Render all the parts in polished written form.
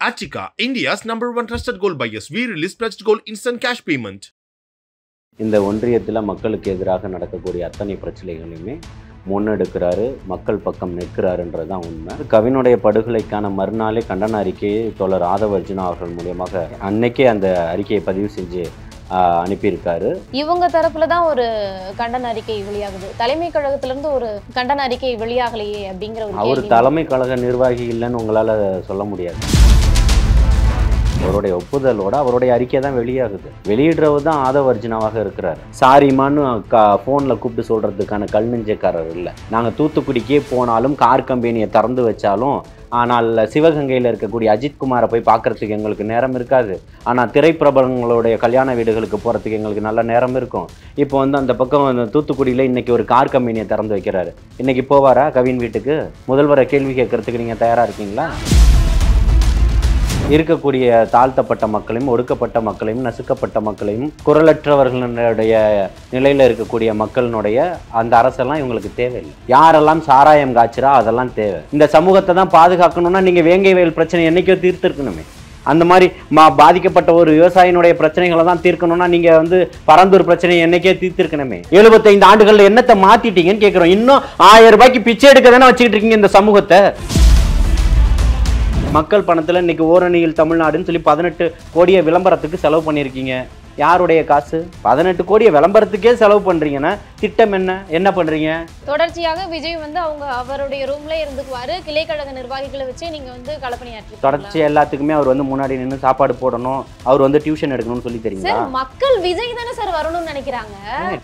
Attica, India's #1 trusted gold buyers. We release pledged gold instant cash payment. இந்த ஒன்றியத்தில் மக்களுக்கு எதிராக நடக்கக்கூடிய அத்தனை பிரச்சனைகளையுமே முன்னெடுக்கிறாரு, மக்கள் பக்கம் நிற்கிறாருன்றது தான் உண்மை. கவினுடைய படுகொலைக்கான மறுநாளே கண்டன அறிக்கையை தோழர் ஆதவ அர்ஜுனா அவர்கள் மூலியமாக அன்னைக்கே அந்த அறிக்கையை பதிவு செஞ்சு அனுப்பியிருக்காரு. இவங்க தரப்புல தான் ஒரு கண்டன அறிக்கை வெளியாகுது, தலைமை கழகத்திலிருந்து ஒரு கண்டன அறிக்கை வெளியாகலையே அப்படிங்கிற ஒரு அவர் தலைமை கழக நிர்வாகி இல்லைன்னு உங்களால் சொல்ல முடியாது. அவருடைய ஒப்புதலோட அவருடைய அறிக்கை தான் வெளியாகுது. வெளியிடுறவர் தான் ஆதவ அர்ஜுனாவாக இருக்கிறார். சாரிமான்னு ஃபோனில் கூப்பிட்டு சொல்கிறதுக்கான கல் நெஞ்சக்காரர் இல்லை. நாங்கள் தூத்துக்குடிக்கே போனாலும் கார் கம்பெனியை திறந்து வச்சாலும், ஆனால் சிவகங்கையில் இருக்கக்கூடிய அஜித்குமாரை போய் பார்க்குறதுக்கு எங்களுக்கு நேரம் இருக்காது. ஆனால் திரைப்பிரபலங்களுடைய கல்யாண வீடுகளுக்கு போகிறதுக்கு எங்களுக்கு நல்ல நேரம் இருக்கும். இப்போ அந்த பக்கம் தூத்துக்குடியில் இன்றைக்கி ஒரு கார் கம்பெனியை திறந்து வைக்கிறாரு. இன்றைக்கி போவாரா கவின் வீட்டுக்கு? முதல்வரை கேள்வி கேட்கறதுக்கு நீங்கள் தயாராக இருக்கீங்களா? இருக்கக்கூடிய தாழ்த்தப்பட்ட மக்களையும், ஒடுக்கப்பட்ட மக்களையும், நசுக்கப்பட்ட மக்களையும், குரலற்றவர்களுடைய நிலையில் இருக்கக்கூடிய மக்களினுடைய அந்த அரசெல்லாம் இவங்களுக்கு தேவையில்லை. யாரெல்லாம் சாராயம் காய்ச்சரா அதெல்லாம் தேவை. இந்த சமூகத்தை தான் பாதுகாக்கணும்னா நீங்கள் வேங்கை வயல் பிரச்சனை என்னைக்கோ தீர்த்திருக்கணுமே. அந்த மாதிரி பாதிக்கப்பட்ட ஒரு விவசாயினுடைய பிரச்சனைகளை தான் தீர்க்கணும்னா நீங்கள் பரந்தூர் பிரச்சனையை என்னைக்கே தீர்த்திருக்கணுமே. 75 ஆண்டுகளில் என்னத்தை மாற்றிட்டீங்கன்னு கேட்குறோம். இன்னும் 1000 ரூபாய்க்கு பிச்சை எடுக்க தானே வச்சுக்கிட்டு இருக்கீங்க இந்த சமூகத்தை. மக்கள் பணத்தில் இன்னைக்கு ஓரணியில் தமிழ்நாடுன்னு சொல்லி 18 கோடியை விளம்பரத்துக்கு செலவு பண்ணியிருக்கீங்க. யாருடைய காசு? 18 கோடியை விளம்பரத்துக்கே செலவு பண்றீங்கன்னா திட்டம் என்ன பண்றீங்க? தொடர்ச்சியாக விஜய் அவருடைய ரூம்ல இருந்துக்குவாரு. கிளைக்கழக நிர்வாகிகளை வச்சு நீங்க களப்பணியாற்றி தொடர்ச்சியா எல்லாத்துக்குமே அவர் முன்னாடி நின்று சாப்பாடு போடணும், அவர் டியூஷன் எடுக்கணும்னு சொல்லி தெரியுங்களா? மக்கள் விஜய் தானே சார் வரணும்னு நினைக்கிறாங்க.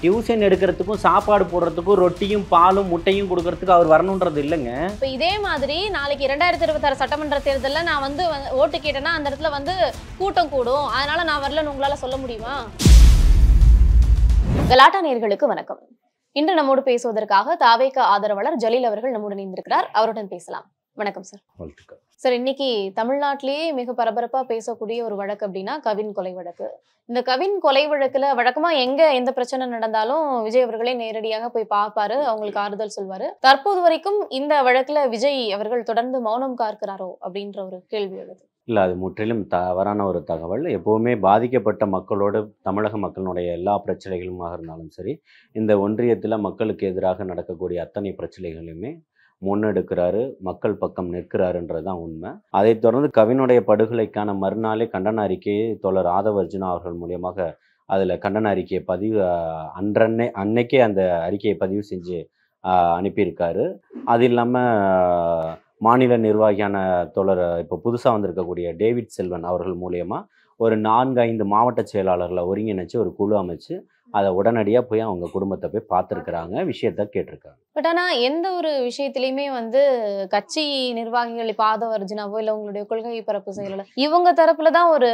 டியூஷன் எடுக்கிறதுக்கும் சாப்பாடு போடுறதுக்கும் ரொட்டியும் பாலும் முட்டையும் கொடுக்கறதுக்கு அவர் வரணும்ன்றது இல்லைங்க. இப்போ இதே மாதிரி நாளைக்கு 2026 சட்டமன்ற தேர்தலில் நான் ஓட்டு கேட்டேன்னா அந்த இடத்துல கூட்டம் கூடும், அதனால நான் வரலன்னு உங்களால சொல்ல முடியும்? கலாட்டா நேயர்களுக்கு வணக்கம். இன்று நம்மோடு பேசுவதற்காக தாவேக ஆதரவாளர் ஜலீல் அவர்கள் நம்முடன் இணைந்திருக்கிறார். அவருடன் பேசலாம். வணக்கம் சார். சார், இன்னைக்கு தமிழ்நாட்டிலேயே மிக பரபரப்பா பேசக்கூடிய ஒரு வழக்கு அப்படின்னா கவின் கொலை வழக்கு. இந்த கவின் கொலை வழக்குல வழக்கமா எந்த பிரச்சனை நடந்தாலும் விஜய் அவர்களே நேரடியாக போய் பார்ப்பாரு, அவங்களுக்கு ஆறுதல் சொல்வாரு. தற்போது வரைக்கும் இந்த வழக்குல விஜய் அவர்கள் தொடர்ந்து மௌனம் காக்கிறாரோ அப்படின்ற ஒரு கேள்வி எழுது. இல்லை, அது முற்றிலும் தவறான ஒரு தகவல். எப்போவுமே பாதிக்கப்பட்ட மக்களோடு தமிழக மக்களுடைய எல்லா பிரச்சனைகளுமாக இருந்தாலும் சரி, இந்த ஒன்றியத்தில் மக்களுக்கு எதிராக நடக்கக்கூடிய அத்தனை பிரச்சனைகளையுமே முன்னெடுக்கிறாரு, மக்கள் பக்கம் நிற்கிறாருன்றது தான் உண்மை. அதைத் தொடர்ந்து கவினுடைய படுகொலைக்கான மறுநாளே கண்டன அறிக்கையை தோழர் ஆதவ அர்ஜுனா அவர்கள் மூலியமாக அதில் கண்டன அறிக்கையை அன்னைக்கே அந்த அறிக்கையை பதிவு செஞ்சு அனுப்பியிருக்காரு. அது இல்லாமல் மாநில நிர்வாகியான தோழர் இப்போ புதுசாக வந்திருக்கக்கூடிய டேவிட் செல்வன் அவர்கள் மூலயமா ஒரு 4-5 மாவட்ட செயலாளர்களை ஒருங்கிணைச்சு ஒரு குழு அமைச்சு அதை உடனடியாக போய் அவங்க குடும்பத்தை போய் பார்த்துருக்குறாங்க, விஷயத்த கேட்டிருக்காங்க. பட் ஆனால் எந்த ஒரு விஷயத்திலையுமே கட்சி நிர்வாகிகள் இப்போ ஆதவ அர்ஜுனாவோ இல்லை உங்களுடைய கொள்கை பரப்பு செயலாளர் இவங்க தரப்புல தான் ஒரு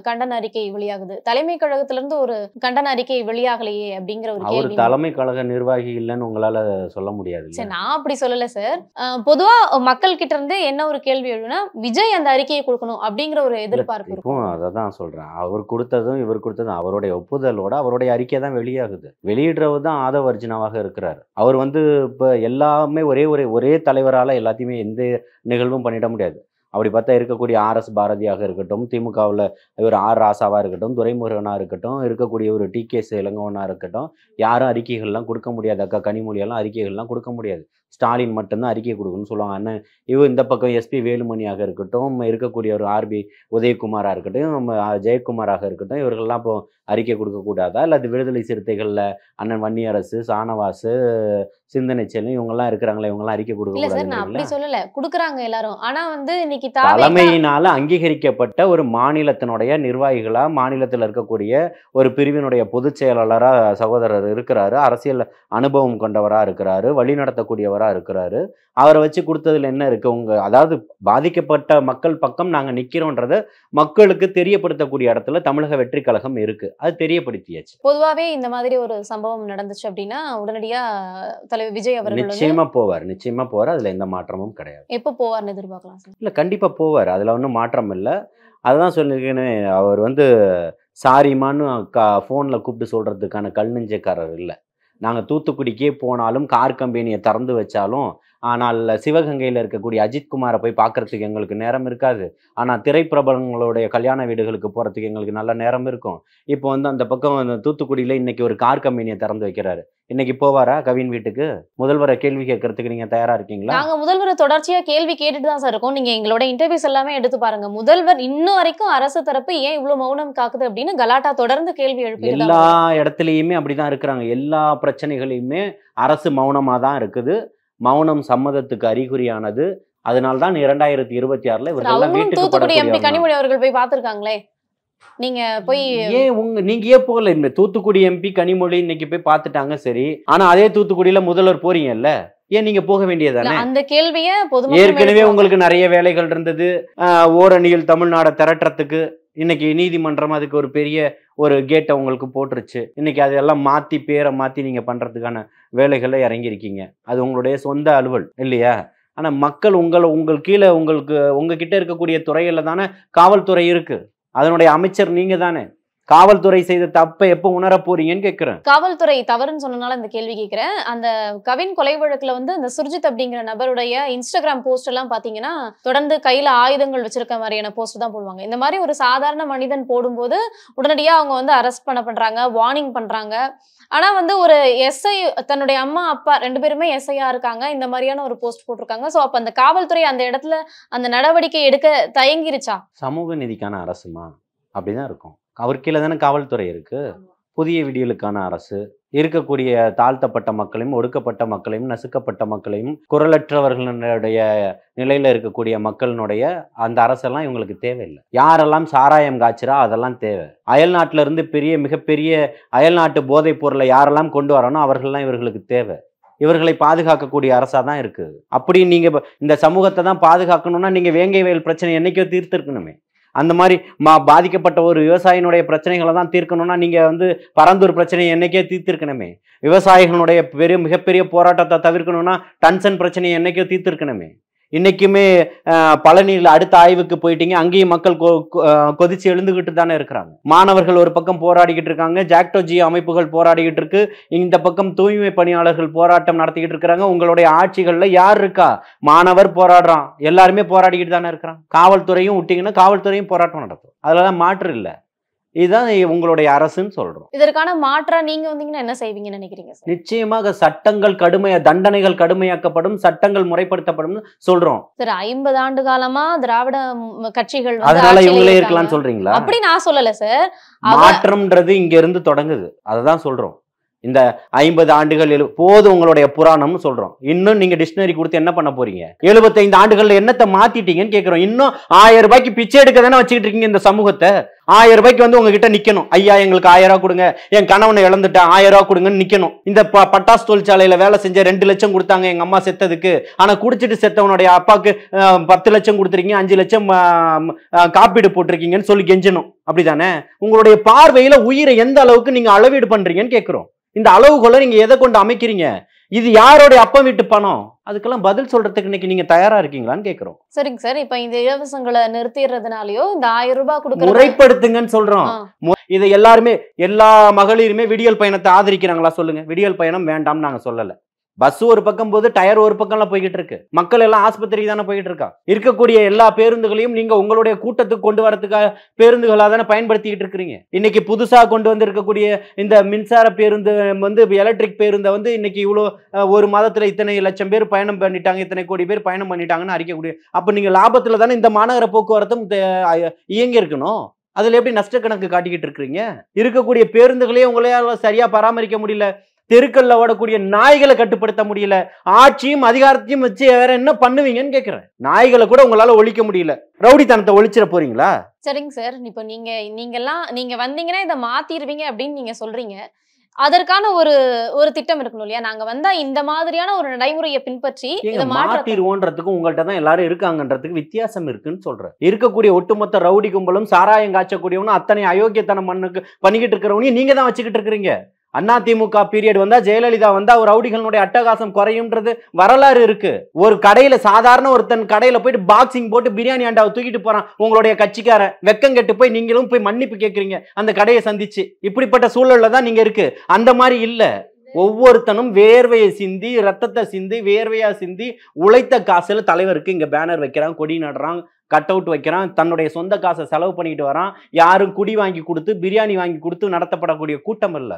கண்டன அறிக்கை வெளியாகுது, தலைமை கழகத்திலிருந்து ஒரு கண்டன அறிக்கை வெளியாகலையே அப்படிங்கிற ஒரு அவர் தலைமை கழக நிர்வாகி இல்லைன்னு உங்களால சொல்ல முடியாது. சரி, நான் அப்படி சொல்லல சார். பொதுவா மக்கள் கிட்ட இருந்து என்ன ஒரு கேள்வி எழுதுனா விஜய் அந்த அறிக்கையை கொடுக்கணும் அப்படிங்கிற ஒரு எதிர்பார்ப்பு இருக்கும். அதை தான் சொல்றேன். அவர் கொடுத்ததும் இவர் கொடுத்ததும் அவருடைய ஒப்புதலோட அவருடைய அறிக்கை தான் வெளியாகுது. வெளியிடுறவர் தான் ஆதவ அர்ஜுனாவாக இருக்கிறார். அவர் இப்போ எல்லாமே ஒரே தலைவரால் எல்லாத்தையுமே எந்த நிகழ்வும் பண்ணிட முடியாது. அப்படி பார்த்தா இருக்கக்கூடிய RS பாரதியாக இருக்கட்டும், திமுகவில் இவர் ராசாவாக இருக்கட்டும், துரைமுருகனாக இருக்கட்டும், இருக்கக்கூடிய ஒரு TK இளங்கோவனாக இருக்கட்டும், யாரும் அறிக்கைகள்லாம் கொடுக்க முடியாது. அக்கா கனிமொழியெல்லாம் அறிக்கைகள்லாம் கொடுக்க முடியாது. ஸ்டாலின் மட்டும்தான் அறிக்கை கொடுக்கணும்னு சொல்லுவாங்க. அண்ணன் இந்த பக்கம் SP வேலுமணியாக இருக்கட்டும், இருக்கக்கூடிய ஒரு RB உதயகுமாராக இருக்கட்டும், ஜெயக்குமாராக இருக்கட்டும், இவர்கள்லாம் இப்போ அறிக்கை கொடுக்கக்கூடாதா? இல்லை அது விடுதலை சிறுத்தைகளில் அண்ணன் வன்னியரசு, சானவாசு, சிந்தனை செல்வம் இவங்கெல்லாம் இருக்கிறாங்களே, இவங்கெல்லாம் அறிக்கை கொடுக்குறாங்க எல்லாரும். ஆனா இன்னைக்கு தலைமையினால அங்கீகரிக்கப்பட்ட ஒரு மாநிலத்தினுடைய நிர்வாகிகளா, மாநிலத்தில் இருக்கக்கூடிய ஒரு பிரிவினுடைய பொதுச் செயலாளரா சகோதரர் இருக்கிறாரு, அரசியல் அனுபவம் கொண்டவரா இருக்கிறாரு, வழி நடத்தக்கூடியவரா இருக்கிறாரு. அவரை வச்சு கொடுத்ததுல என்ன இருக்கு? அதாவது பாதிக்கப்பட்ட மக்கள் பக்கம் நாங்க நிக்கிறோன்றத மக்களுக்கு தெரியப்படுத்தக்கூடிய இடத்துல தமிழக வெற்றி கழகம் இருக்கு. அது தெரியப்படுத்தியாச்சு. பொதுவாவே இந்த மாதிரி ஒரு சம்பவம் நடந்துச்சு அப்படின்னா உடனடியா தலைவர் விஜய் அவர்கள் நிச்சயமா போவார். அதுல எந்த மாற்றமும் கிடையாது. எப்போ போவார்னு எதிர்பார்க்கலாம் சார்? இல்ல, கண்டிப்பா போவார். அதுல ஒன்றும் மாற்றம் இல்லை. அதுதான் சொல்லிருக்கேன்னு, அவர் சாரிமான்னு ஃபோன்ல கூப்பிட்டு சொல்றதுக்கான கல் நெஞ்சக்காரர் இல்லை. நாங்கள் தூத்துக்குடிக்கே போனாலும் கார் கம்பெனியை திறந்து வச்சாலும், ஆனால் சிவகங்கையில் இருக்கக்கூடிய அஜித்குமாரை போய் பார்க்கறதுக்கு எங்களுக்கு நேரம் இருக்காது. ஆனால் திரைப்பிரபலங்களுடைய கல்யாண வீடுகளுக்கு போகிறதுக்கு எங்களுக்கு நல்ல நேரம் இருக்கும். இப்போ வந்து அந்த பக்கம் தூத்துக்குடியில் இன்னைக்கு ஒரு கார் கம்பெனியை திறந்து வைக்கிறாரு. இன்னைக்கு போவாரா கவின் வீட்டுக்கு? முதல்வரை கேள்வி கேட்கறதுக்கு நீங்க தயாரா இருக்கீங்களா? நாங்க முதல்வரை தொடர்ச்சியா கேள்வி கேட்டுட்டு தான் சார் இருக்கோம். நீங்க எங்களோட இன்டர்வியூஸ் எல்லாமே எடுத்து பாருங்க. முதல்வர் இன்னும் வரைக்கும் அரசு தரப்பு ஏன் இவ்வளவு மௌனம் காக்குது அப்படின்னு கலாட்டா தொடர்ந்து கேள்வி எழுப்பி எல்லா இடத்துலயுமே அப்படிதான் இருக்கிறாங்க. எல்லா பிரச்சனைகளையுமே அரசு மௌனமா தான் இருக்குது. மௌனம் சம்மதத்துக்கு அறிகுறியானது. அதனால்தான் 2026 இவர்கள் தூத்துக்குடி எம்பி கனிமொழி அவர்கள் போய் பார்த்திருக்காங்களே. நீங்க போய் நீங்க ஏன் போகல? இந்த தூத்துக்குடி எம்பி கனிமொழி இன்னைக்கு போய் பார்த்துட்டாங்க, சரி. ஆனா அதே தூத்துக்குடியில முதல்வர் போறீங்கல்ல, ஏன் நீங்க போக வேண்டியதானே? அந்த கேள்விய ஏற்கனவே உங்களுக்கு நிறைய வேலைகள் இருந்தது. ஓரணியில் தமிழ்நாடை திரட்டுறதுக்கு இன்னைக்கு நீதிமன்றம் அதுக்கு ஒரு பெரிய ஒரு கேட்டை உங்களுக்கு போட்டுருச்சு. இன்னைக்கு அதெல்லாம் மாத்தி பேரை மாத்தி நீங்க பண்றதுக்கான வேலைகளை இறங்கியிருக்கீங்க. அது உங்களுடைய சொந்த அலுவல் இல்லையா? ஆனா மக்கள் உங்கள் கீழே உங்ககிட்ட இருக்கக்கூடிய துறையில தானே காவல்துறை இருக்கு. அதனுடைய அமைச்சர் நீங்க தானே. காவல்துறை செய்த தப்பை எப்ப உணர போறீங்கன்னு கேட்கிறேன். காவல்துறை தவறுன்னு சொன்னனால இந்த கேள்வி கேட்கிறேன். அந்த கவின் கொலை வழக்குல வந்து இந்த சுர்ஜித் அப்படிங்கிற நபருடைய இன்ஸ்டாகிராம் போஸ்ட் எல்லாம் பாத்தீங்கன்னா தொடர்ந்து கையில ஆயுதங்கள் வச்சிருக்க மாதிரியான போஸ்ட் தான் போடுவாங்க. இந்த மாதிரி ஒரு சாதாரண மனிதன் போடும்போது உடனடியா அவங்க வந்து அரெஸ்ட் பண்றாங்க, வார்னிங் பண்றாங்க. ஆனா வந்து ஒரு எஸ்ஐ தன்னுடைய அம்மா அப்பா 2 பேருமே எஸ்ஐயா இருக்காங்க, இந்த மாதிரியான ஒரு போஸ்ட் போட்டிருக்காங்க. சோ அப்ப அந்த காவல்துறை அந்த இடத்துல அந்த நடவடிக்கை எடுக்க தயங்கிருச்சா? சமூக நீதிக்கான அரசுமா அப்படிதான் இருக்கும். அவர் கீழே தானே காவல்துறை இருக்கு. புதிய விடியலுக்கான அரசு இருக்கக்கூடிய தாழ்த்தப்பட்ட மக்களையும் ஒடுக்கப்பட்ட மக்களையும் நசுக்கப்பட்ட மக்களையும் குரலற்றவர்களுடைய நிலையில இருக்கக்கூடிய மக்களினுடைய அந்த அரசெல்லாம் இவங்களுக்கு தேவையில்லை. யாரெல்லாம் சாராயம் காய்ச்சிரா அதெல்லாம் தேவை. அயல்நாட்டில இருந்து மிகப்பெரிய அயல்நாட்டு போதைப் பொருளை யாரெல்லாம் கொண்டு வரணும் அவர்கள்லாம் இவர்களுக்கு தேவை. இவர்களை பாதுகாக்கக்கூடிய அரசா தான் இருக்கு. அப்படி நீங்க இந்த சமூகத்தை தான் பாதுகாக்கணும்னா நீங்க வேங்கை வயல் பிரச்சனை என்னைக்கோ தீர்த்திருக்கணுமே. அந்த மாதிரி பாதிக்கப்பட்ட ஒரு விவசாயினுடைய பிரச்சனைகளை தான் தீர்க்கணும்னா நீங்க வந்து பரந்தூர் பிரச்சனையை என்னைக்கே தீர்த்திருக்கணுமே. விவசாயிகளுடைய மிகப்பெரிய போராட்டத்தை தவிர்க்கணும்னா டன்சன் பிரச்சனையை என்னைக்கோ தீர்த்திருக்கணுமே. இன்னைக்குமே பழனியில் அடுத்த ஆய்வுக்கு போயிட்டீங்க, அங்கேயும் மக்கள் கொதிச்சு எழுந்துகிட்டு தானே இருக்கிறாங்க. மாணவர்கள் ஒரு பக்கம் போராடிக்கிட்டு இருக்காங்க, ஜாக்டோஜி அமைப்புகள் போராடிக்கிட்டு இருக்கு, இந்த பக்கம் தூய்மை பணியாளர்கள் போராட்டம் நடத்திக்கிட்டு இருக்கிறாங்க. உங்களுடைய ஆட்சிகள்ல யார் இருக்கா? மாணவர் போராடுறான், எல்லாருமே போராடிக்கிட்டு தானே இருக்கிறான். காவல்துறையும் விட்டீங்கன்னா காவல்துறையும் போராட்டம் நடத்தும். அதெல்லாம் மாற்று இல்லை. இதுதான் உங்களுடைய அரசுன்னு சொல்றோம். இதற்கான மாற்றா நீங்க வந்தீங்கன்னா என்ன செய்வீங்கன்னு நினைக்கிறீங்க? நிச்சயமாக சட்டங்கள் தண்டனைகள் கடுமையாக்கப்படும், சட்டங்கள் முறைப்படுத்தப்படும் சொல்றோம். சார் 50 ஆண்டு காலமா திராவிட கட்சிகள் அதனால இவங்களே இருக்கலாம்னு சொல்றீங்களா? அப்படி நான் சொல்லல சார். மாற்றம்ன்றது இங்க இருந்து தொடங்குது, அததான் சொல்றோம். இந்த 50 ஆண்டுகள் போது உங்களுடைய புராணம்னு சொல்றோம். இன்னும் நீங்க டிக்ஷனரி கொடுத்து என்ன பண்ண போறீங்க? 75 ஆண்டுகள்ல என்னத்தை மாத்திட்டீங்கன்னு கேட்கிறோம். இன்னும் 1000 ரூபாய்க்கு பிச்சை எடுக்க தானே வச்சுக்கிட்டு இருக்கீங்க இந்த சமூகத்தை. 1000 ரூபாய்க்கு வந்து உங்ககிட்ட நிக்கணும். ஐயா எங்களுக்கு 1000 ரூபாய் கொடுங்க, என் கணவனை இழந்துட்டேன் 1000 ரூபாய் கொடுங்கன்னு நிக்கணும். இந்த பட்டாசு தொழிற்சாலையில வேலை செஞ்ச 2 லட்சம் கொடுத்தாங்க எங்க அம்மா செத்ததுக்கு. ஆனா குடிச்சிட்டு செத்தவனுடைய அப்பாவுக்கு 10 லட்சம் கொடுத்துருக்கீங்க, 5 லட்சம் காப்பீடு போட்டிருக்கீங்கன்னு சொல்லி கெஞ்சணும். அப்படிதானே? உங்களுடைய பார்வையில உயிரை எந்த அளவுக்கு நீங்க அளவீடு பண்றீங்கன்னு கேட்கிறோம். இந்த அளவுகளை நீங்க எதை கொண்டு அமைக்கிறீங்க? இது யாரோடைய அப்பா வீட்டு பணம்? அதுக்கெல்லாம் பதில் சொல்றதுக்கு இன்னைக்கு நீங்க தயாரா இருக்கீங்களான்னு கேட்கிறோம். சரிங்க சார். இப்ப இந்த இலவசங்களை நிறுத்திடுறதுனாலயோ இந்த 1000 ரூபாய் கொடுக்க முறைப்படுத்துங்கன்னு சொல்றோம். இதை எல்லா மகளிருமே விடியல் பயணத்தை ஆதரிக்கிறாங்களா சொல்லுங்க? விடியல் பயணம் வேண்டாம் நாங்க சொல்லல. பஸ் ஒரு பக்கம் போது, டயர் ஒரு பக்கம்லாம் போய்கிட்டு இருக்கு. மக்கள் எல்லாம் ஆஸ்பத்திரிக்கு தானே போய்கிட்டு இருக்கா. இருக்கக்கூடிய எல்லா பேருந்துகளையும் நீங்க உங்களுடைய கூட்டத்துக்கு கொண்டு வரதுக்காக பேருந்துகளா தானே பயன்படுத்திக்கிட்டு இருக்கிறீங்க. இன்னைக்கு புதுசா கொண்டு வந்து இருக்கக்கூடிய இந்த மின்சார பேருந்து வந்து எலக்ட்ரிக் பேருந்தை வந்து இன்னைக்கு இவ்வளோ ஒரு மாதத்துல இத்தனை லட்சம் பேர் பயணம் பண்ணிட்டாங்க, இத்தனை கோடி பேர் பயணம் பண்ணிட்டாங்கன்னு அறிக்கக்கூடிய, அப்ப நீங்க லாபத்துல தானே இந்த மாநகர போக்குவரத்தும் இயங்கி இருக்கணும். அதுல எப்படி நஷ்ட கணக்கு காட்டிக்கிட்டு இருக்கிறீங்க? இருக்கக்கூடிய பேருந்துகளே உங்களால சரியா பராமரிக்க முடியல. தெருக்கல்ல ஓடக்கூடிய நாய்களை கட்டுப்படுத்த முடியல. ஆட்சியும் அதிகாரத்தையும் வச்சு வேற என்ன பண்ணுவீங்கன்னு கேட்கிறேன். நாய்களை கூட உங்களால ஒழிக்க முடியல, ரவுடித்தனத்தை ஒழிச்சிட போறீங்களா? சரிங்க சார். இப்போ நீங்க வந்தீங்கன்னா இதை மாத்திடுவீங்க அப்படின்னு நீங்க சொல்றீங்க. அதற்கான ஒரு திட்டம் இருக்கணும் இல்லையா? நாங்க வந்தா இந்த மாதிரியான ஒரு நடைமுறையை பின்பற்றி இதை மாத்திடுவோன்றதுக்கு உங்கள்கிட்ட தான் எல்லாரும் இருக்காங்கன்றதுக்கு வித்தியாசம் இருக்குன்னு சொல்றேன். இருக்கக்கூடிய ஒட்டுமொத்த ரவுடி கும்பலும் சாராயம் காய்ச்சக்கூடியவனும் அத்தனை அயோக்கியத்தனம் பண்ணிக்கிட்டு இருக்கிறவனையும் நீங்க தான் வச்சுக்கிட்டு இருக்கிறீங்க. அதிமுக பீரியட் வந்தா, ஜெயலலிதா வந்தா ஒரு ரவுடிகளுடைய அட்டகாசம் குறையும்ன்றது வரலாறு இருக்கு. ஒரு கடையில சாதாரண ஒருத்தன் கடையில போயிட்டு பாக்ஸிங் போட்டு பிரியாணி ஆண்டாவை தூக்கிட்டு போறான். உங்களுடைய கட்சிக்காரன் வெக்கம் கெட்டு போய் நீங்களும் போய் மன்னிப்பு கேட்கறீங்க அந்த கடையை சந்திச்சு. இப்படிப்பட்ட சூழல்ல தான் நீங்க இருக்கு. அந்த மாதிரி இல்ல. ஒவ்வொருத்தனும் வேர்வையை சிந்தி, ரத்தத்தை சிந்தி, வேர்வையா சிந்தி உழைத்த காசுல தலைவருக்கு இங்க பேனர் வைக்கிறான், கொடி நடுறான், கட் அவுட் வைக்கிறான், தன்னுடைய சொந்த காசை செலவு பண்ணிட்டு வரான். யாரும் குடி வாங்கி கொடுத்து, பிரியாணி வாங்கி கொடுத்து நடத்தப்படக்கூடிய கூட்டம் இல்ல.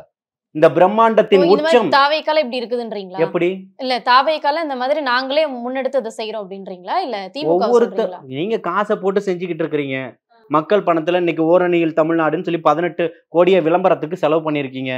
இந்த பிரம்மாண்டத்தின் உச்சம். தாவேக்கால இப்படி இருக்குதுன்றீங்களா? எப்படி இல்ல தாவேக்கால இந்த மாதிரி நாங்களே முன்னெடுத்து அதை செய்யறோம் அப்படின்றீங்களா? இல்ல திமுக ஒவ்வொருத்தர் நீங்க காசை போட்டு செஞ்சுக்கிட்டு இருக்கிறீங்க. மக்கள் பணத்துல இன்னைக்கு ஓரணியில் தமிழ்நாடுன்னு சொல்லி 18 கோடியை விளம்பரத்துக்கு செலவு பண்ணிருக்கீங்க.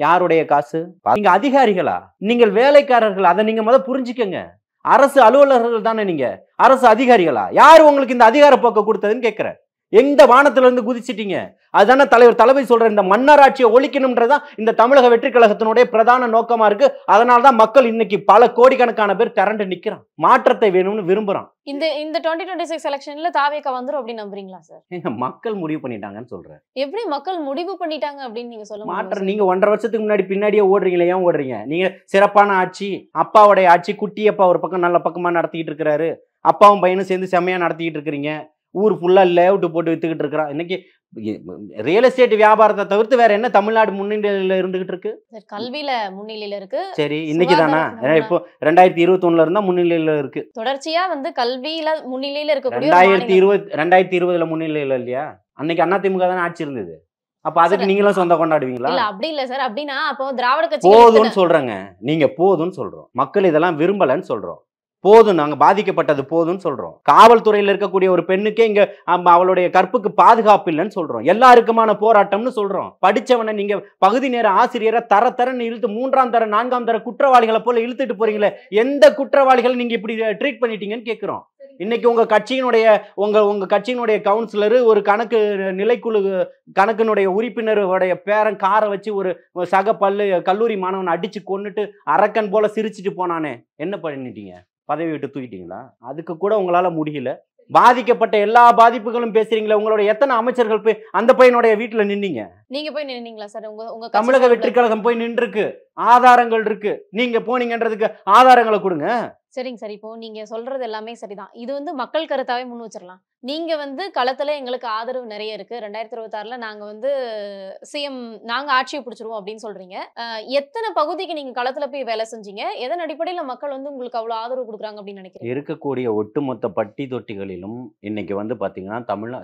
யாருடைய காசு? நீங்க அதிகாரிகளா? நீங்கள் வேலைக்காரர்கள்? அதை நீங்க புரிஞ்சுக்கங்க. அரசு அலுவலர்கள் தானே நீங்க, அரசு அதிகாரிகளா? யாரு உங்களுக்கு இந்த அதிகார போக்க கொடுத்ததுன்னு கேட்கிறேன். எந்த வானத்துல இருந்து குதிச்சிட்டீங்க? அதுதானே தலைவர் தளபதி சொல்ற இந்த மன்னராட்சியை ஒழிக்கணும்ன்றதான் இந்த தமிழக வெற்றி கழகத்தினுடைய பிரதான நோக்கமா இருக்கு. அதனாலதான் மக்கள் இன்னைக்கு பல கோடிக்கணக்கான பேர் திரண்டு நிக்கிறான், மாற்றத்தை வேணும்னு விரும்புறான். இந்த 2026 எலெக்ஷன்ல தாவேக்கா வந்துரும் அப்படின்னு நம்புறீங்களா சார்? மக்கள் முடிவு பண்ணிட்டாங்கன்னு சொல்றேன். எப்படி மக்கள் முடிவு பண்ணிட்டாங்க அப்படின்னு நீங்க சொல்ல மாற்றம்? நீங்க 1.5 வருஷத்துக்கு முன்னாடி பின்னாடியே ஓடுறீங்களே, ஏன் ஓடுறீங்க? நீங்க சிறப்பான ஆட்சி, அப்பாவுடைய ஆட்சி, குட்டியப்பா ஒரு பக்கம் நல்ல பக்கமா நடத்திக்கிட்டு இருக்கிறாரு, அப்பாவும் பையனும் சேர்ந்து செம்மையா நடத்திக்கிட்டு இருக்கிறீங்க. ஊர் ஃபுல்லா லேஅவுட் போட்டு வித்துக்கிட்டு இருக்கிறான். இன்னைக்கு ரியல் எஸ்டேட் வியாபாரத்தை தவிர்த்து வேற என்ன தமிழ்நாடு முன்னிலையில இருந்துகிட்டு இருக்கு? கல்வியில முன்னிலையில இருக்கு. சரி, இன்னைக்கு தானா? இப்போ 2021 இருந்தா முன்னிலையில இருக்கு. தொடர்ச்சியா கல்வியில முன்னிலையில இருக்கக்கூடிய 2020 முன்னிலையில இல்லையா? அன்னைக்கு அதிமுக தானே ஆட்சி இருந்தது. அப்ப அதுக்கு நீங்களும் சொந்த கொண்டாடுவீங்களா? இல்ல அப்படி இல்ல சார். அப்படின்னா அப்போ திராவிட கட்சி போதும்னு சொல்றேங்க. நீங்க போதும்னு சொல்றோம், மக்கள் இதெல்லாம் விரும்பலன்னு சொல்றோம். போதும், நாங்க பாதிக்கப்பட்டது போதும்னு சொல்றோம். காவல்துறையில இருக்கக்கூடிய ஒரு பெண்ணுக்கே இங்க அவளுடைய கற்புக்கு பாதுகாப்பு இல்லைன்னு சொல்றோம். எல்லாருக்குமான போராட்டம்னு சொல்றோம். படிச்சவனை நீங்க பகுதி நேர ஆசிரியரை தரன்னு இழுத்து 3ஆம் தர 4ஆம் தர குற்றவாளிகளை போல இழுத்துட்டு போறீங்களே, எந்த குற்றவாளிகளை நீங்க இப்படி ட்ரீட் பண்ணிட்டீங்கன்னு கேட்கிறோம். இன்னைக்கு உங்க கட்சியினுடைய கவுன்சிலர் ஒரு கணக்கு நிலைக்குழு கணக்கினுடைய உறுப்பினருடைய பேரன் காரை வச்சு ஒரு சக கல்லூரி மாணவனை அடிச்சு கொன்னுட்டு அரக்கன் போல சிரிச்சுட்டு போனானே, என்ன பண்ணிட்டீங்க? பதவி விட்டு தூக்கிட்டீங்களா? அதுக்கு கூட உங்களால முடியல. பாதிக்கப்பட்ட எல்லா பாதிப்புகளும் பேசுறீங்களா? உங்களோட எத்தனை அமைச்சர்கள் போய் அந்த பையனுடைய வீட்டுல நின்னீங்க? நீங்க போய் நின்னீங்களா சார்? உங்க தமிழக வெற்றி கழகம் போய் நின்றுருக்கு, ஆதாரங்கள் இருக்கு. நீங்க போனீங்கன்றதுக்கு ஆதாரங்களை கொடுங்க. சரிங்க சார். இப்போ நீங்க சொல்றது எல்லாமே சரிதான். இது மக்கள் கருத்தாவே முன் வச்சிடலாம். நீங்க களத்துல எங்களுக்கு ஆதரவு நிறைய இருக்கு, 2026ல நாங்க சிஎம் நாங்க ஆட்சியை பிடிச்சிருவோம் அப்படின்னு சொல்றீங்க. எத்தனை பகுதிக்கு நீங்க களத்துல போய் வேலை செஞ்சீங்க? எதன் அடிப்படையில மக்கள் உங்களுக்கு அவ்வளவு ஆதரவு கொடுக்குறாங்க அப்படின்னு நினைக்கிறீங்க? இருக்கக்கூடிய ஒட்டுமொத்த பட்டி தொட்டிகளிலும் இன்னைக்கு பாத்தீங்கன்னா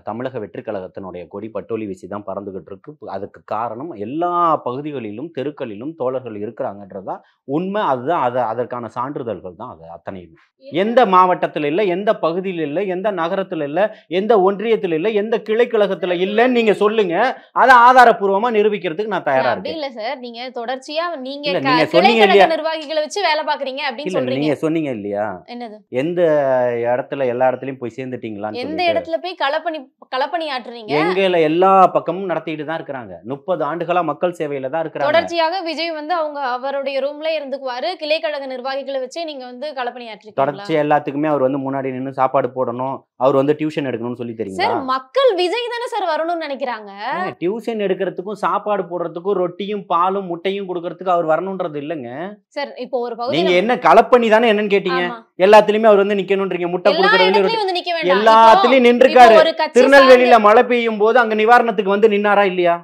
தமிழக வெற்றி கழகத்தினுடைய கொடி பட்டோலி வீசி தான் பறந்துகிட்டு இருக்கு. அதுக்கு காரணம் எல்லா பகுதிகளிலும் தெருக்களிலும் தோழர்கள் இருக்கிறாங்கன்றதா உண்மை. அதுதான் அதற்கான சான்றிதழ்கள் தான் அது அத்தனையும். எந்த மாவட்டத்தில் இல்லை, எந்த பகுதியில் இல்லை, எந்த நகரத்தில் இல்லை, எந்த ஒன்றியத்தில் இல்லை, எந்த கிளை கழகத்துல இல்லன்னு நீங்க சொல்லுங்க. அதை ஆதாரப்பூர்வமா நிரூபிக்கிறதுக்கு நான் தயாரா இருக்கேன். இல்ல சார், நீங்க தொடர்ச்சியா நீங்க சொன்னீங்க இல்லையா, நிர்வாகிகளை வச்சு வேலை பாக்குறீங்க அப்படின்னு சொல்றீங்க. நீங்க சொன்னீங்க இல்லையா, என்னது எந்த இடத்துல எல்லா இடத்துலயும் போய் சேர்ந்துட்டீங்களா? எந்த இடத்துல போய் களப்பணி ஆற்றுறீங்க? எங்கல எல்லா பக்கமும் நடத்திட்டு தான் இருக்கிறாங்க. 30 ஆண்டுகளா மக்கள் சேவையில தான் இருக்கிறாங்க. தொடர்ச்சியாக விஜய் அவருடைய ரூம்ல இருந்துக்குவாரு. கிளை கழக நிர்வாகிகளை வச்சு நீங்க களப்பணி ஆற்றிருக்கீங்க. தொடர்ச்சி எல்லாத்துக்குமே அவர் முன்னாடி நின்று சாப்பாடு போடணும், அவர் டியூஷன் எடுக்கணும்னு சொல்லி தெரியுமா சார்? மக்கள் விஜய் தானே சார் வரணும்னு நினைக்கிறாங்க. டியூஷன் எடுக்கிறதுக்கும் சாப்பாடு போடுறதுக்கும் ரொட்டியும் பாலும் முட்டையும் கொடுக்கறதுக்கு அவர் வரணும்ன்றது இல்லங்க சார். இப்போ ஒரு பகுதி நீங்க என்ன களப்பணி தானே என்னன்னு கேட்டீங்க. எல்லாத்துலயுமே அவர் நிக்கணும்ன்றீங்க. முட்டை கொடுக்கறதுல எல்லாத்துலயும் நின்றுக்காரு. திருநெல்வேலியில மழை பெய்யும் போது அங்க நிவாரணத்துக்கு நின்னாரா இல்லையா?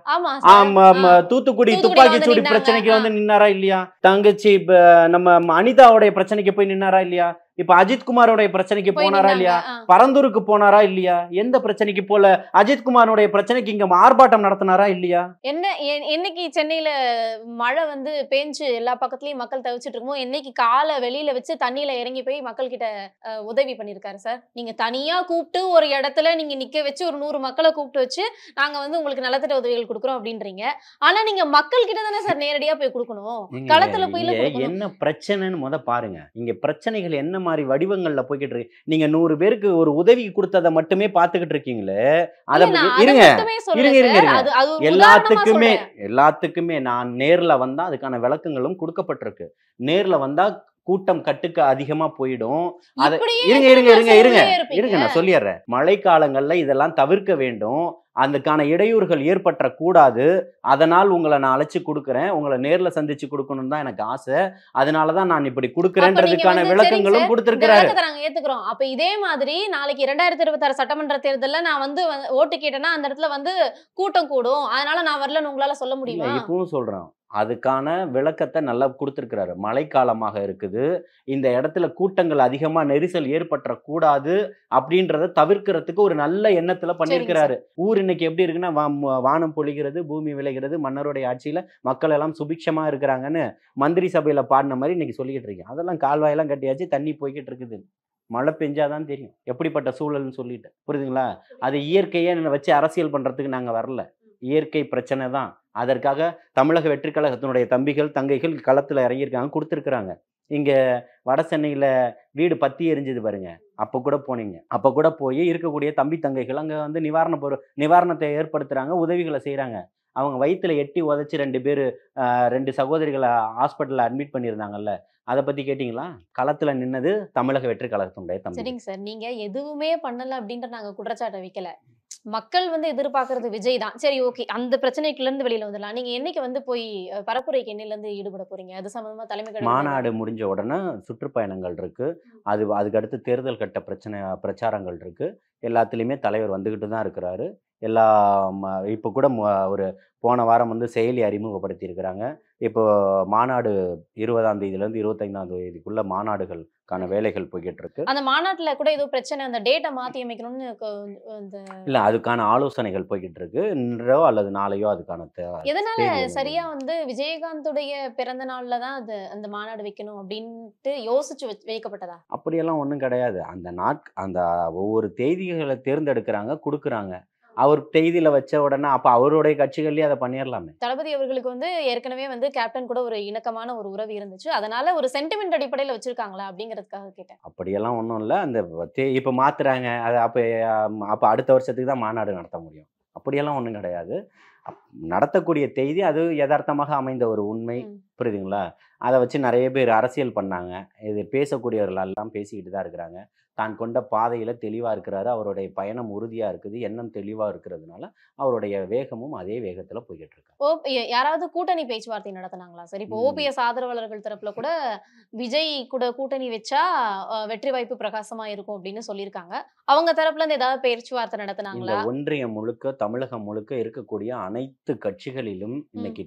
தூத்துக்குடி துப்பாக்கி சூடி பிரச்சனைக்கு நின்னாரா இல்லையா? தங்கச்சி நம்ம அனிதாவுடைய பிரச்சனைக்கு போய் நின்னாரா இல்லையா? இப்ப அஜித்குமாரோடைய பிரச்சனைக்கு போனாரா இல்லையா? பரந்தூருக்கு போனாரா இல்லையா? எந்த பிரச்சனைக்கு போல? அஜித்குமாரோடைய பிரச்சனைக்கு இங்க ஆர்ப்பாட்டம் நடத்தினாரா இல்லையா? என்னைக்கு சென்னையில மழை பேஞ்சு எல்லா பக்கத்துலயும் மக்கள் தவிச்சிட்டு இருக்கோம், என்னைக்கு காலை வெளியில வச்சு தண்ணியில இறங்கி போய் மக்கள் கிட்ட உதவி பண்ணிருக்காரு சார்? நீங்க தனியா கூப்பிட்டு ஒரு இடத்துல நீங்க நிக்க வச்சு ஒரு 100 மக்களை கூப்பிட்டு வச்சு நாங்க உங்களுக்கு நலத்திட்ட உதவிகள் கொடுக்குறோம் அப்படின்றீங்க. ஆனா நீங்க மக்கள் கிட்ட தானே சார் நேரடியா போய் கொடுக்கணும். களத்துல போய் என்ன பிரச்சனைன்னு பாருங்க. இங்க பிரச்சனைகள் என்ன மாதிரி வடிவங்கள்ல போய்கிட்டு இருக்கு. நீங்க 100 பேருக்கு ஒரு உதவி கொடுத்ததை மட்டுமே பாத்துக்கிட்டு இருக்கீங்களே. எல்லாத்துக்குமே நான் நேர்ல வந்தா அதுக்கான விளக்கங்களும் கொடுக்கப்பட்டிருக்கு. நேர்ல வந்தா கூட்டம் கட்டுக்கு அதிகமா போயிடும். இருங்க நான் சொல்லிடுறேன். மழை காலங்கள்ல இதெல்லாம் தவிர்க்க வேண்டும். அதுக்கான இடையூறுகள் ஏற்பட்ட கூடாது. அதனால் உங்களை நான் அழைச்சு கொடுக்குறேன், உங்களை நேர்ல சந்திச்சு கொடுக்கணும் தான் எனக்கு ஆசை. அதனாலதான் நான் இப்படி கொடுக்குறேன்றதுக்கான விளக்கங்களும் கொடுத்திருக்கிறாரு. ஏத்துக்கிறோம். அப்ப இதே மாதிரி நாளைக்கு 2026 சட்டமன்ற தேர்தல்ல நான் ஓட்டு கேட்டேன்னா அந்த இடத்துல கூட்டம் கூடும், அதனால நான் வரலன்னு உங்களால சொல்ல முடியுமா? இப்பவும் சொல்றேன், அதுக்கான விளக்கத்தை நல்லா கொடுத்துருக்கிறாரு. மழைக்காலமாக இருக்குது, இந்த இடத்துல கூட்டங்கள் அதிகமா நெரிசல் ஏற்பட்டுறக்கூடாது அப்படின்றத தவிர்க்கிறதுக்கு ஒரு நல்ல எண்ணத்துல பண்ணியிருக்கிறாரு. ஊர் இன்னைக்கு எப்படி இருக்குன்னா, வானம் பொழிகிறது, பூமி விளைகிறது, மன்னருடைய ஆட்சியில மக்கள் எல்லாம் சுபிக்ஷமா இருக்கிறாங்கன்னு மந்திரி சபையில பாடின மாதிரி இன்னைக்கு சொல்லிக்கிட்டு இருக்கேன். அதெல்லாம் கால்வாயெல்லாம் கட்டியாச்சு, தண்ணி போய்கிட்டு இருக்குது. மழை பெஞ்சாதான் தெரியும் எப்படிப்பட்ட சூழல்னு சொல்லிட்டு, புரியுதுங்களா? அது இயற்கையை வச்சு அரசியல் பண்றதுக்கு நாங்க வரல. இயற்கை பிரச்சனை தான். அதற்காக தமிழக வெற்றி கழகத்தினுடைய தம்பிகள் தங்கைகள் களத்துல இறங்கியிருக்காங்க, கொடுத்துருக்குறாங்க. இங்க வட சென்னையில வீடு பத்தி எரிஞ்சது பாருங்க, அப்போ கூட போனீங்க. அப்போ கூட போய் இருக்கக்கூடிய தம்பி தங்கைகள் அங்க வந்து நிவாரணத்தை ஏற்படுத்துறாங்க, உதவிகளை செய்யறாங்க. அவங்க வயிற்றுல எட்டி உதச்சி 2 பேர் 2 சகோதரிகளை ஹாஸ்பிட்டலில் அட்மிட் பண்ணியிருந்தாங்கல்ல, அதை பத்தி கேட்டிங்களா? களத்துல நின்னது தமிழக வெற்றி கழகத்தினுடைய தம்பி. சரிங்க சார், நீங்க எதுவுமே பண்ணல அப்படின்ற நாங்க குற்றச்சாட்டை வைக்கல. மக்கள் வந்து எதிர்பார்க்கறது விஜய் தான். சரி, ஓகே, அந்த பிரச்சனைக்குள்ள இருந்து வெளியில வந்துடலாம். நீங்க என்னைக்கு வந்து போய் பரப்புரைக்கு என்னையில இருந்து ஈடுபட போறீங்க? அது சம்பந்தமா தலைமை மாநாடு முடிஞ்ச உடனே சுற்றுப்பயணங்கள் இருக்கு, அதுக்கு அடுத்து தேர்தல் கட்ட பிரச்சாரங்கள் இருக்கு. எல்லாத்துலேயுமே தலைவர் வந்துக்கிட்டு தான் இருக்கிறாரு. இப்போ கூட ஒரு போன வாரம் வந்து செயலி அறிமுகப்படுத்தி இருக்கிறாங்க. இப்போ மாநாடு 20ஆம் தேதியிலேருந்து 25ஆம் தேதிக்குள்ள மாநாடுகளுக்கான வேலைகள் போய்கிட்டு இருக்கு. அந்த மாநாட்டுல கூட ஏதோ பிரச்சனை, அந்த டேட்டை மாத்தி அமைக்கணும்னு இல்ல, அதுக்கான ஆலோசனைகள் போய்கிட்டு இருக்கு. இன்றோ அல்லது நாளையோ அதுக்கான எதனால சரியா வந்து விஜயகாந்துடைய பிறந்த நாள்ல தான் அந்த மாநாடு வைக்கணும் அப்படின்ட்டு யோசிச்சு வைக்கப்பட்டதா? அப்படியெல்லாம் ஒன்றும் கிடையாது. அந்த ஒவ்வொரு தேதிகளை தேர்ந்தெடுக்கிறாங்க, கொடுக்குறாங்க. அவர் செய்தியில வச்ச உடனே அப்ப அவருடைய கட்சிகள்லயே அதை பண்ணிடலாமே. தளபதி அவர்களுக்கு வந்து ஏற்கனவே வந்து கேப்டன் கூட ஒரு இணக்கமான ஒரு உறவு இருந்துச்சு, அதனால ஒரு சென்டிமெண்ட் அடிப்படையில வச்சிருக்காங்களா அப்படிங்கிறதுக்காக கேட்டேன். அப்படியெல்லாம் ஒன்றும் இல்லை. அந்த இப்ப மாத்துறாங்க, அது அப்ப அடுத்த வருஷத்துக்கு தான் மாநாடு நடத்த முடியும். அப்படியெல்லாம் ஒன்றும் கிடையாது. நடத்தக்கூடிய செய்தி அது யதார்த்தமாக அமைந்த ஒரு உண்மை, புரியுதுங்களா? அதை வச்சு நிறைய பேர் அரசியல் பண்ணாங்க. இது பேசக்கூடியவர்கள் எல்லாம் பேசிக்கிட்டு தான் இருக்கிறாங்க. தான் கொண்ட பாதையில தெளிவா இருக்கிறாரு, அவருடைய பயணம் உறுதியா இருக்குது, எண்ணம் தெளிவா இருக்கிறதுனால அவருடைய வேகமும் அதே வேகத்துல போய்கிட்டு இருக்கு. யாராவது கூட்டணி பேச்சுவார்த்தை நடத்தினாங்களா சார்? இப்போ ஓபிஎஸ் ஆதரவாளர்கள் தரப்புல கூட விஜய் கூட கூட்டணி வச்சா வெற்றி வாய்ப்பு பிரகாசமா இருக்கும் அப்படின்னு சொல்லியிருக்காங்க. அவங்க தரப்புல இருந்து ஏதாவது பேச்சுவார்த்தை நடத்தினாங்களா? ஒன்றியம் முழுக்க, தமிழகம் முழுக்க இருக்கக்கூடிய அனைத்து கட்சிகளிலும் இன்னைக்கு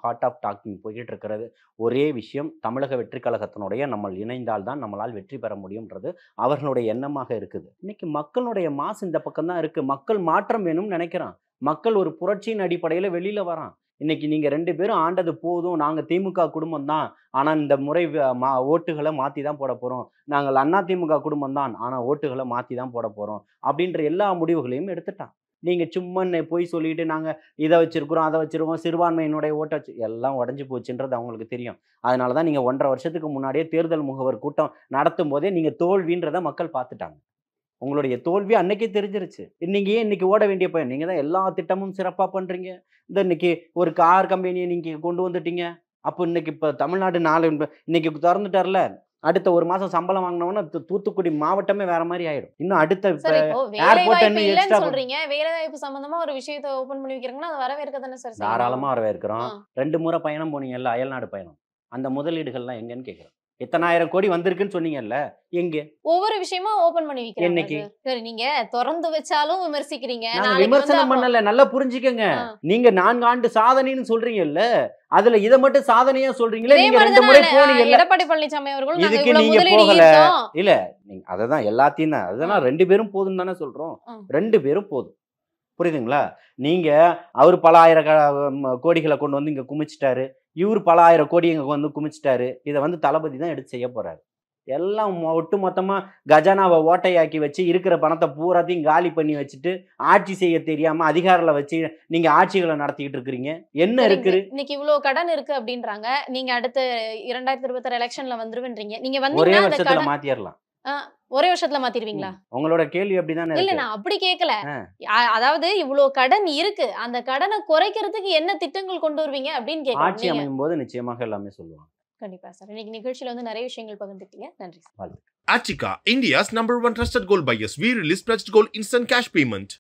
ஹார்ட் ஆஃப் டாக்கிங் போய்கிட்டு இருக்கிறது ஒரே விஷயம், தமிழக வெற்றி கழகத்தினுடைய நம்ம இணைந்தால் தான் நம்மளால் வெற்றி பெற முடியும்ன்றது அவர்களுடைய எண்ணமாக இருக்குது. இன்னைக்கு மக்களுடைய மாசு இந்த பக்கம் தான் இருக்கு. மக்கள் மாற்றம் வேணும்னு நினைக்கிறான். மக்கள் ஒரு புரட்சியின் அடிப்படையில வெளியில வரான். இன்னைக்கு நீங்க 2 பேரும் ஆண்டது போதும், நாங்க திமுக குடும்பம் தான், ஆனா இந்த முறை ஓட்டுகளை மாத்தி தான் போட போறோம், நாங்கள் அண்ணா திமுக குடும்பம் தான், ஆனா ஓட்டுகளை மாத்தி தான் போட போறோம் அப்படின்ற எல்லா முடிவுகளையும் எடுத்துட்டான். நீங்க சும்மா போய் சொல்லிட்டு நாங்க இதை வச்சிருக்கிறோம், அதை வச்சிருக்கோம், சிறுபான்மையினுடைய ஓட்ட எல்லாம் உடஞ்சி போச்சுன்றது அவங்களுக்கு தெரியும். அதனாலதான் நீங்க 1.5 வருஷத்துக்கு முன்னாடியே தேர்தல் முகவர் கூட்டம் நடத்தும் போதே நீங்க தோல்வின்றத மக்கள் பார்த்துட்டாங்க. உங்களுடைய தோல்வி அன்னைக்கே தெரிஞ்சிருச்சு. இன்னைக்கு ஓட வேண்டிய பையன் நீங்க தான். எல்லா திட்டமும் சிறப்பா பண்றீங்க. இன்னைக்கு ஒரு கார் கம்பெனியை நீங்க கொண்டு வந்துட்டீங்க. அப்போ இன்னைக்கு இப்ப தமிழ்நாடு இன்னைக்கு திறந்துட்டார்ல, அடுத்த 1 மாசம் சம்பளம் வாங்கினோம்னா தூத்துக்குடி மாவட்டமே வேற மாதிரி ஆயிடும். இன்னும் அடுத்த சொல்றீங்க, வேலை வாய்ப்பு சம்பந்தமா ஒரு விஷயத்தை ஓபன் பண்ணி வைக்கிறீங்கன்னா அது வரவேற்க தானே சார்? தாராளமா வரவேற்கிறோம். 2 முறை பயணம் போனீங்கல்ல, அயல்நாடு பயணம், அந்த முதலீடுகள்லாம் எங்கன்னு கேட்கிறோம். எத்தனை ஆயிரம் கோடி வந்திருக்குன்னு சொன்னீங்கல்ல, எங்க? ஒவ்வொரு விஷயமா ஓபன் பண்ணி வைக்கிறீங்க. என்னைக்கு? சரி, நீங்க திறந்து வச்சாலும் விமர்சிக்கிறீங்க. நான் விமர்சனம் பண்ணல, நல்லா புரிஞ்சுக்கங்க. நீங்க 4 ஆண்டு சாதனைன்னு சொல்றீங்கல்ல, அதுல இத மட்டும் சாதனையா சொல்றீங்களே. நீங்க 2 முறை போனீங்கல்ல. எடப்பாடி பழனிசாமி அவர்கள் இதுக்கு நீங்க போகல இல்ல, நீங்க அததான் எல்லாத்தையும் தான், அதெல்லாம் 2 பேரும் போதும் தானே சொல்றோம். 2 பேரும் போதும், புரியுதுங்களா? நீங்க அவர் பல ஆயிரம் கோடிகளை கொண்டு வந்து இங்க குமிச்சிட்டாரு, இவர் பல ஆயிரம் கோடி இங்க வந்து குமிச்சிட்டாரு. இதை வந்து தளபதி தான் எடுத்து செய்ய போறாரு. எல்லாம் ஒட்டு மொத்தமா கஜானாவை ஓட்டையாக்கி வச்சு இருக்கிற பணத்தை பூராத்தையும் காலி பண்ணி வச்சுட்டு ஆட்சி செய்ய தெரியாம அதிகாரில வச்சு நீங்க ஆட்சிகளை நடத்திக்கிட்டு இருக்கிறீங்க. என்ன இருக்கு? இன்னைக்கு இவ்வளவு கடன் இருக்கு அப்படின்றாங்க. நீங்க அடுத்த 2026 எலெக்ஷன்ல வந்துருவீங்க. நீங்க வந்து ஒரே வருஷத்துல மாத்திரலாம். ஒரே வருஷத்துல மாத்திடுவீங்களா? உங்களோட கேள்வி அப்படிதானே? இல்ல, நான் அப்படி கேட்கல. அதாவது இவ்வளவு கடன் இருக்கு, அந்த கடனை குறைக்கிறதுக்கு என்ன திட்டங்கள் கொண்டு வருவீங்க அப்படின்னு கேட்கறேன். ஆட்சி அமையும் போது நிச்சயமாக எல்லாமே சொல்லுவாங்க. கண்டிப்பா சார். இன்னைக்கு நிகழ்ச்சியில வந்து நிறைய விஷயங்கள் பகிர்ந்துட்டீங்க. நன்றி sir. Achika, India's #1 trusted gold buyers. We release pledged gold instant cash payment.